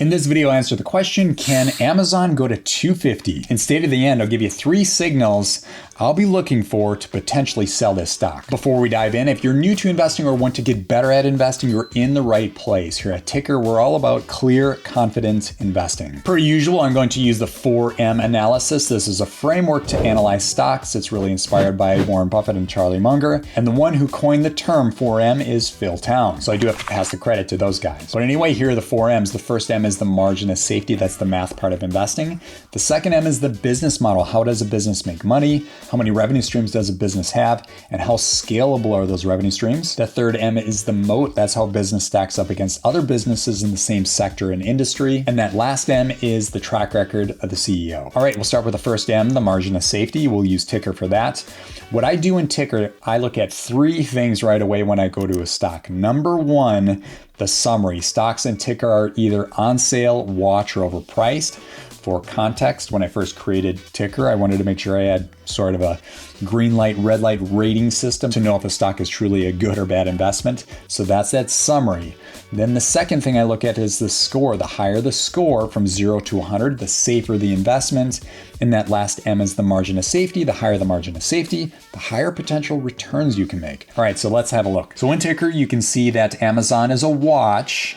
In this video, I'll answer the question, can Amazon go to 250? And stay to the end, I'll give you 3 signals I'll be looking for to potentially sell this stock. Before we dive in, if you're new to investing or want to get better at investing, you're in the right place. Here at Tykr, we're all about clear, confident investing. Per usual, I'm going to use the 4M analysis. This is a framework to analyze stocks. It's really inspired by Warren Buffett and Charlie Munger. And the one who coined the term 4M is Phil Town. So I do have to pass the credit to those guys. But anyway, here are the 4 M's. The first M is the margin of safety. That's the math part of investing. The second M is the business model. How does a business make money? How many revenue streams does a business have? And how scalable are those revenue streams? The third M is the moat. That's how business stacks up against other businesses in the same sector and industry. And that last M is the track record of the CEO. All right, we'll start with the first M, the margin of safety. We'll use Tykr for that. What I do in Tykr, I look at 3 things right away when I go to a stock. Number 1, the summary. Stocks in Tykr are either on sale, watch, or overpriced. For context, when I first created Tykr, I wanted to make sure I had sort of a green light, red light rating system to know if a stock is truly a good or bad investment. So that's that summary. Then the second thing I look at is the score. The higher the score from 0 to 100, the safer the investment. And that last M is the margin of safety. The higher the margin of safety, the higher potential returns you can make. All right, so let's have a look. So in Tykr, you can see that Amazon is a watch.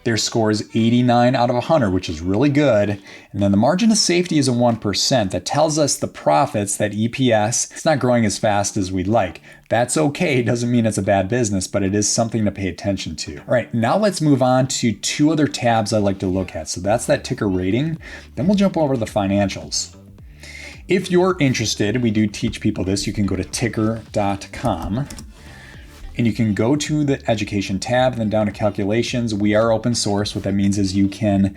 Their score is 89 out of 100, which is really good. And then the margin of safety is a 1%. That tells us the profits, that EPS, it's not growing as fast as we'd like. That's okay. It doesn't mean it's a bad business, but it is something to pay attention to. All right, now let's move on to 2 other tabs I like to look at. So that's that Tykr rating. Then we'll jump over to the financials. If you're interested, we do teach people this. You can go to tykr.com. And you can go to the education tab, then down to calculations. We are open source. What that means is you can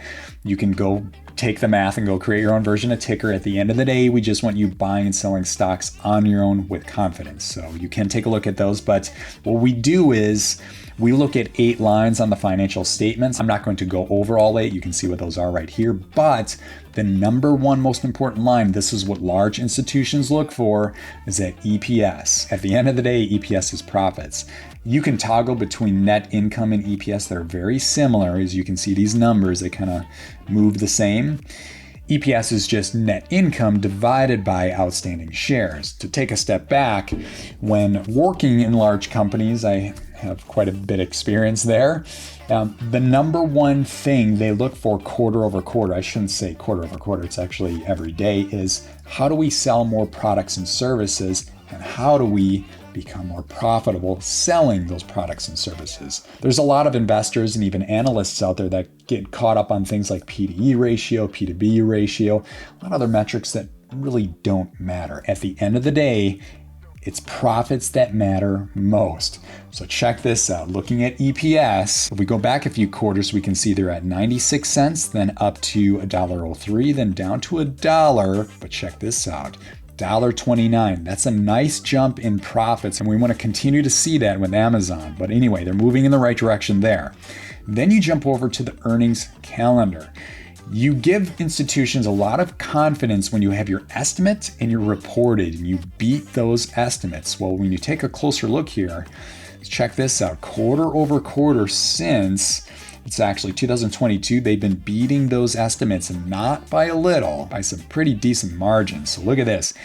go take the math and go create your own version of Tykr. At the end of the day, we just want you buying and selling stocks on your own with confidence. So you can take a look at those. But what we do is we look at 8 lines on the financial statements. I'm not going to go over all 8. You can see what those are right here. But the number 1 most important line, this is what large institutions look for, is that EPS. At the end of the day, EPS is profits. You can toggle between net income and EPS. They're very similar. As you can see, these numbers, they kind of move the same. EPS is just net income divided by outstanding shares. To take a step back, when working in large companies, I have quite a bit of experience there. The number 1 thing they look for quarter over quarter, I shouldn't say quarter over quarter, it's actually every day, is how do we sell more products and services, and how do we become more profitable selling those products and services. There's a lot of investors and even analysts out there that get caught up on things like P/E ratio, P/B ratio, a lot of other metrics that really don't matter. At the end of the day, it's profits that matter most. So check this out. Looking at EPS, if we go back a few quarters, we can see they're at 96 cents, then up to $1.03, then down to $1. But check this out. $1.29. That's a nice jump in profits, and we want to continue to see that with Amazon. But anyway, they're moving in the right direction there. Then you jump over to the earnings calendar. You give institutions a lot of confidence when you have your estimate and you're reported and you beat those estimates. Well, when you take a closer look here, check this out. Quarter over quarter since it's actually 2022, they've been beating those estimates, and not by a little, by some pretty decent margins. So look at this.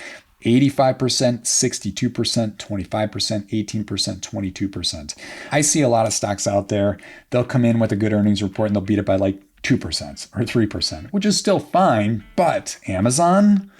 85%, 62%, 25%, 18%, 22%. I see a lot of stocks out there. They'll come in with a good earnings report and they'll beat it by like 2% or 3%, which is still fine. But Amazon,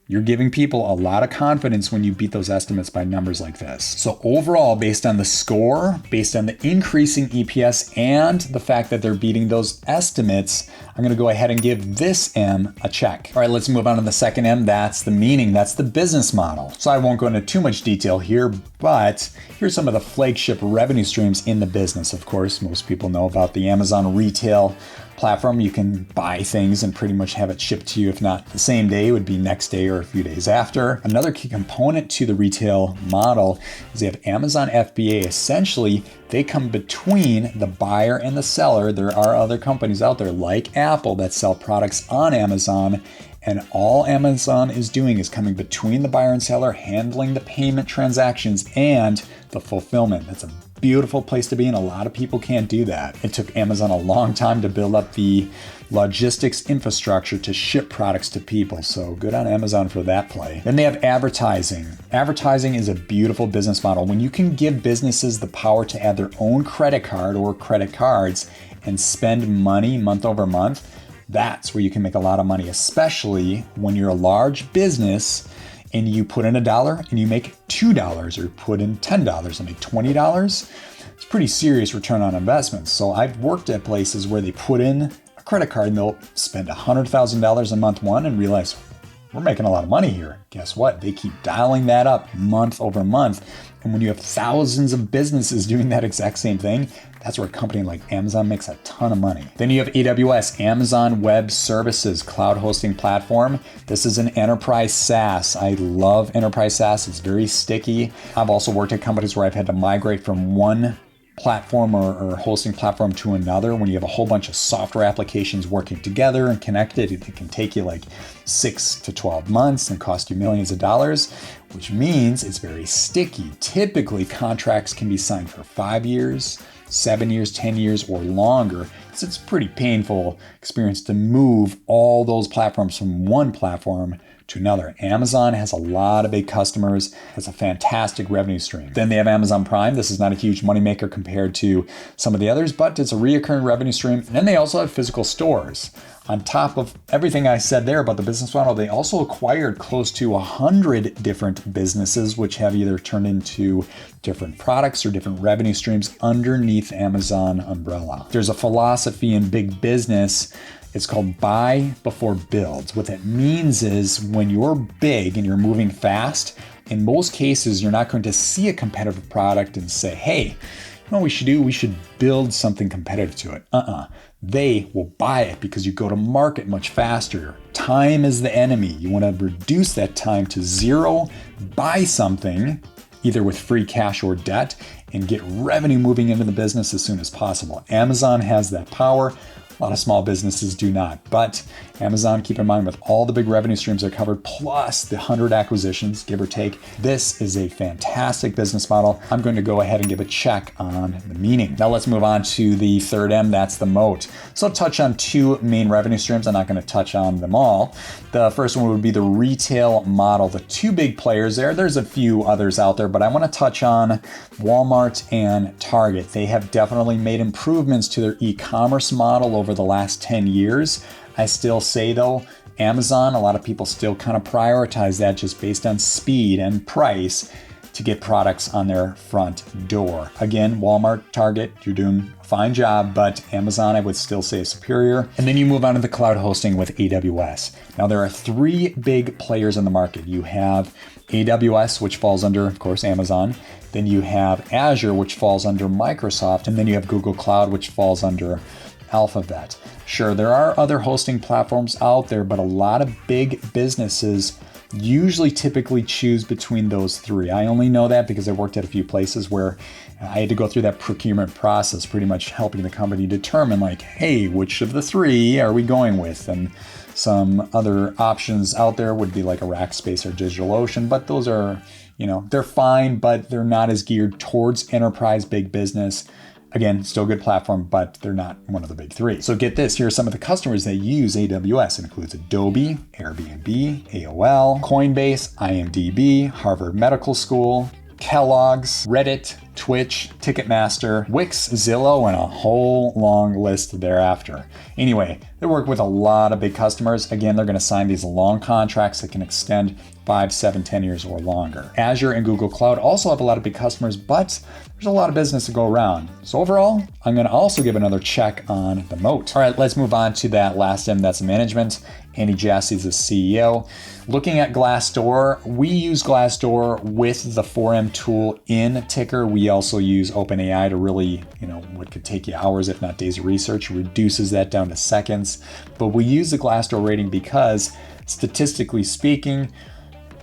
you're giving people a lot of confidence when you beat those estimates by numbers like this. So overall, based on the score, based on the increasing EPS, and the fact that they're beating those estimates, I'm gonna go ahead and give this M a check. All right, let's move on to the second M. That's the meaning, that's the business model. So I won't go into too much detail here, but here's some of the flagship revenue streams in the business. Of course, most people know about the Amazon retail platform. You can buy things and pretty much have it shipped to you. If not the same day, it would be next day or a few days after. Another key component to the retail model is they have Amazon FBA. Essentially, they come between the buyer and the seller. There are other companies out there like Apple that sell products on Amazon, And all Amazon is doing is coming between the buyer and seller, handling the payment transactions and the fulfillment. That's a beautiful place to be, and a lot of people can't do that. It took Amazon a long time to build up the logistics infrastructure to ship products to people. So good on Amazon for that play. Then they have advertising. Advertising is a beautiful business model. When you can give businesses the power to add their own credit card or credit cards and spend money month over month, that's where you can make a lot of money, especially when you're a large business and you put in $1 and you make $2, or put in $10 and make $20. It's pretty serious return on investment. So I've worked at places where they put in a credit card and they'll spend $100,000 in month one and realize we're making a lot of money here. Guess what? They keep dialing that up month over month. And when you have thousands of businesses doing that exact same thing, that's where a company like Amazon makes a ton of money. Then you have AWS, Amazon Web Services, cloud hosting platform. This is an enterprise SaaS. I love enterprise SaaS. It's very sticky. I've also worked at companies where I've had to migrate from one platform or hosting platform to another. When you have a whole bunch of software applications working together and connected, it can take you like 6 to 12 months and cost you millions of dollars, which means it's very sticky. Typically, contracts can be signed for 5 years, 7 years, 10 years, or longer. So it's a pretty painful experience to move all those platforms from one platform to another. Amazon has a lot of big customers, has a fantastic revenue stream. Then they have Amazon Prime. This is not a huge moneymaker compared to some of the others, but it's a recurring revenue stream. And then they also have physical stores. On top of everything I said there about the business model, they also acquired close to 100 different businesses, which have either turned into different products or different revenue streams underneath Amazon umbrella. There's a philosophy in big business. It's called buy before build. What that means is when you're big and you're moving fast, in most cases, you're not going to see a competitive product and say, hey, you know what we should do? We should build something competitive to it. They will buy it because you go to market much faster. Time is the enemy. You want to reduce that time to zero, buy something, either with free cash or debt, and get revenue moving into the business as soon as possible. Amazon has that power. A lot of small businesses do not, but Amazon, keep in mind, with all the big revenue streams they're covered, plus the 100 acquisitions, give or take, this is a fantastic business model. I'm going to go ahead and give a check on the meaning. Now let's move on to the third M, that's the moat. So I'll touch on two main revenue streams. I'm not going to touch on them all. The first one would be the retail model. The two big players there, there's a few others out there, but I want to touch on Walmart and Target. They have definitely made improvements to their e-commerce model over the last 10 years. I still say though, Amazon, a lot of people still kind of prioritize that just based on speed and price to get products on their front door. Again, Walmart, Target, you're doing a fine job, but Amazon, I would still say is superior. And then you move on to the cloud hosting with AWS. Now there are three big players in the market. You have AWS, which falls under, of course, Amazon. Then you have Azure, which falls under Microsoft. And then you have Google Cloud, which falls under Alphabet. Sure, there are other hosting platforms out there, but a lot of big businesses usually typically choose between those three. I only know that because I worked at a few places where I had to go through that procurement process, pretty much helping the company determine like, hey, which of the three are we going with? And some other options out there would be like a Rackspace or DigitalOcean, but those are, they're fine, but they're not as geared towards enterprise big business. Again, still a good platform, but they're not one of the big three. So get this, here are some of the customers that use AWS. It includes Adobe, Airbnb, AOL, Coinbase, IMDb, Harvard Medical School, Kellogg's, Reddit, Twitch, Ticketmaster, Wix, Zillow, and a whole long list thereafter. Anyway, they work with a lot of big customers. Again, they're going to sign these long contracts that can extend 5, 7, 10 years or longer. Azure and Google Cloud also have a lot of big customers, but there's a lot of business to go around. So overall, I'm going to also give another check on the moat. All right, let's move on to that last M, that's management. Andy Jassy is the CEO. Looking at Glassdoor, we use Glassdoor with the 4M tool in Tykr. We also use OpenAI to really, what could take you hours, if not days of research, reduces that down to seconds. But we use the Glassdoor rating because statistically speaking,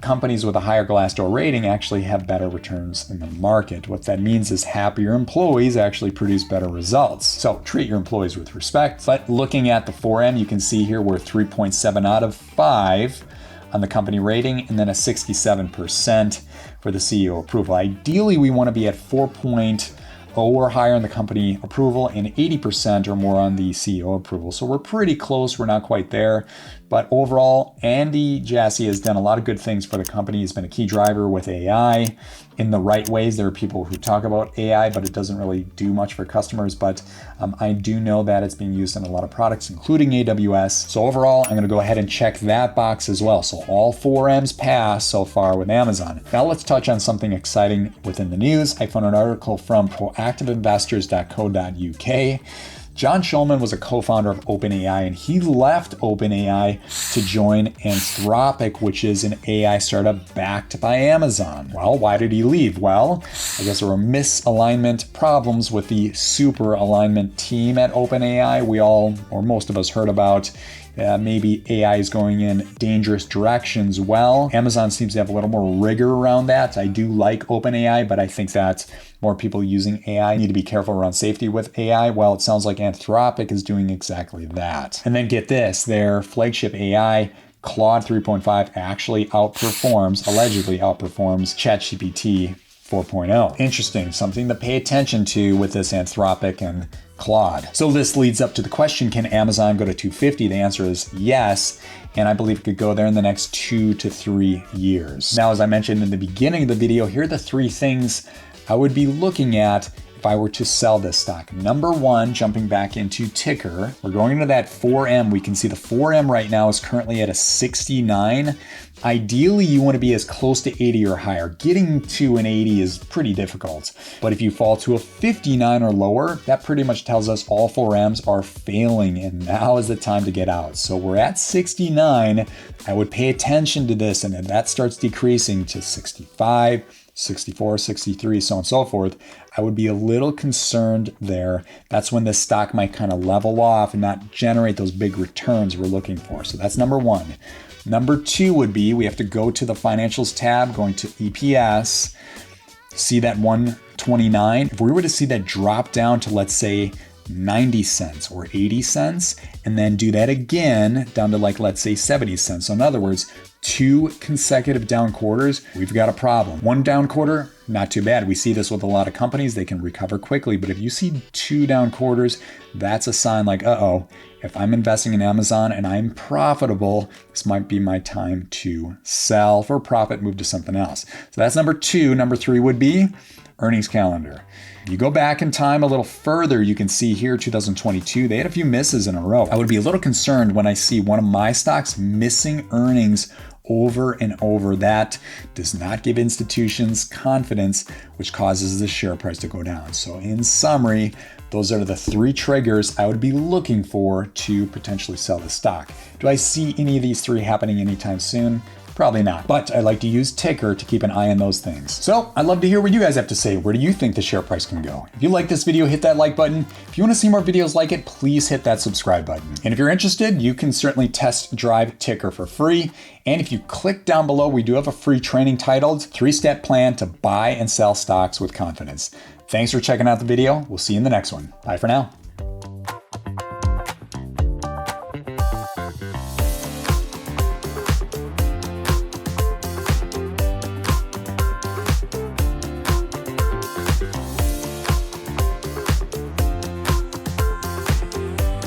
companies with a higher Glassdoor rating actually have better returns in the market. What that means is happier employees actually produce better results. So treat your employees with respect. But looking at the 4M, you can see here we're 3.7 out of 5 on the company rating, and then a 67% for the CEO approval. Ideally, we want to be at 4.0 or higher on the company approval and 80% or more on the CEO approval. So we're pretty close. We're not quite there. But overall, Andy Jassy has done a lot of good things for the company. He's been a key driver with AI in the right ways. There are people who talk about AI, but it doesn't really do much for customers. But I do know that it's being used in a lot of products, including AWS. So overall, I'm going to go ahead and check that box as well. So all 4M's pass so far with Amazon. Now let's touch on something exciting within the news. I found an article from proactiveinvestors.co.uk. John Schulman was a co-founder of OpenAI, and he left OpenAI to join Anthropic, which is an AI startup backed by Amazon. Well, why did he leave? Well, I guess there were misalignment problems with the super alignment team at OpenAI. We all, or most of us, heard about maybe AI is going in dangerous directions. Well, Amazon seems to have a little more rigor around that. I do like OpenAI, but I think that more people using AI need to be careful around safety with AI. Well, it sounds like Anthropic is doing exactly that. And then get this, their flagship AI, Claude 3.5, actually allegedly outperforms ChatGPT 4.0. Interesting, something to pay attention to with this Anthropic and Claude. So this leads up to the question, can Amazon go to 250? The answer is yes, and I believe it could go there in the next 2 to 3 years. Now, as I mentioned in the beginning of the video, here are the 3 things I would be looking at if I were to sell this stock. Number 1, jumping back into Tykr, we're going into that 4M. We can see the 4M right now is currently at a 69. Ideally, you want to be as close to 80 or higher. Getting to an 80 is pretty difficult. But if you fall to a 59 or lower, that pretty much tells us all 4Ms are failing, and now is the time to get out. So we're at 69. I would pay attention to this, and if that starts decreasing to 65, 64, 63, so on and so forth, I would be a little concerned there. That's when this stock might kind of level off and not generate those big returns we're looking for. So that's number 1. Number 2 would be, we have to go to the financials tab, going to EPS, see that 129. If we were to see that drop down to, let's say, 90 cents or 80 cents, and then do that again down to, like, let's say 70 cents. So in other words, 2 consecutive down quarters, we've got a problem. 1 down quarter, not too bad. We see this with a lot of companies. They can recover quickly. But if you see 2 down quarters, that's a sign like, uh-oh, if I'm investing in Amazon and I'm profitable, this might be my time to sell for profit, move to something else. So that's number 2. Number 3 would be earnings calendar. You go back in time a little further, you can see here 2022, they had a few misses in a row. I would be a little concerned when I see one of my stocks missing earnings over and over. That does not give institutions confidence, which causes the share price to go down. So in summary, those are the 3 triggers I would be looking for to potentially sell the stock. Do I see any of these 3 happening anytime soon? Probably not, but I like to use Tykr to keep an eye on those things. So I'd love to hear what you guys have to say. Where do you think the share price can go? If you like this video, hit that like button. If you want to see more videos like it, please hit that subscribe button. And if you're interested, you can certainly test drive Tykr for free. And if you click down below, we do have a free training titled 3-Step Plan to Buy and Sell Stocks with Confidence. Thanks for checking out the video. We'll see you in the next one. Bye for now.